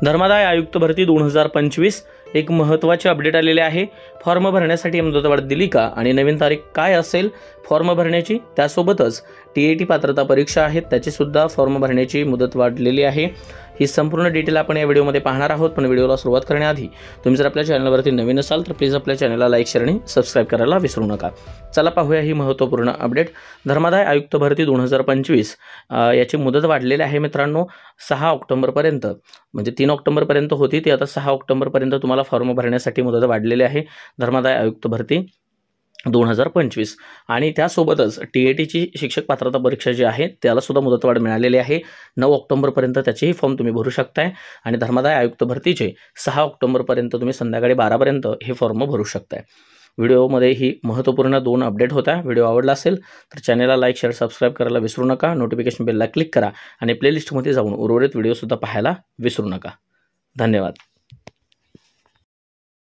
धर्मादाय आयुक्त भरती 2025 एक महत्त्वाचे अपडेट आलेले आहे। फॉर्म भरण्यासाठी मुदतवाढ दिली का आणि नवीन तारीख काय असेल फॉर्म भरण्याची, त्यासोबतच टीएटी पात्रता परीक्षा आहेत त्याची सुद्धा फॉर्म भरण्याची मुदत वाढलेली आहे। ही संपूर्ण डिटेल आपण या व्हिडिओमध्ये पाहणार आहोत। पण व्हिडिओला सुरुवात करण्याआधी तुम्ही जर आपल्या चॅनलवरती नवीन असाल तर प्लीज आपल्या चॅनलला लाईक शेअर आणि सबस्क्राइब करायला विसरू नका। चला पाहूया ही महत्त्वपूर्ण अपडेट। धर्मादाय आयुक्त भरती 2025 याची मुदत वाढलेली आहे मित्रांनो 6 ऑक्टोबरपर्यंत, म्हणजे 3 ऑक्टोबरपर्यंत होती ती आता 6 ऑक्टोबरपर्यंत तुम्हाला फॉर्म भरण्यासाठी मुदत वाढलेली आहे धर्मादाय आयुक्त भरती 2025। आणि त्यासोबतच टीएटीची शिक्षक पात्रता परीक्षा जी आहे त्याला सुद्धा मुदतवाढ मिळालेली आहे। 9 ऑक्टोबरपर्यंत त्याचेही फॉर्म तुम्ही भरू शकताय आणि धर्मादाय आयुक्त भरतीचे 6 ऑक्टोबरपर्यंत तुम्ही संध्याकाळी 12 पर्यंत हे फॉर्म भरू शकताय। व्हिडिओमध्ये ही महत्त्वपूर्ण 2 अपडेट होत्या। व्हिडिओ आवडला असेल तर चॅनलला लाईक शेअर सबस्क्राइब करायला विसरू नका। नोटिफिकेशन बेलला क्लिक करा आणि प्लेलिस्टमध्ये जाऊन उर्वरित व्हिडिओ सुद्धा पाहायला विसरू नका। धन्यवाद।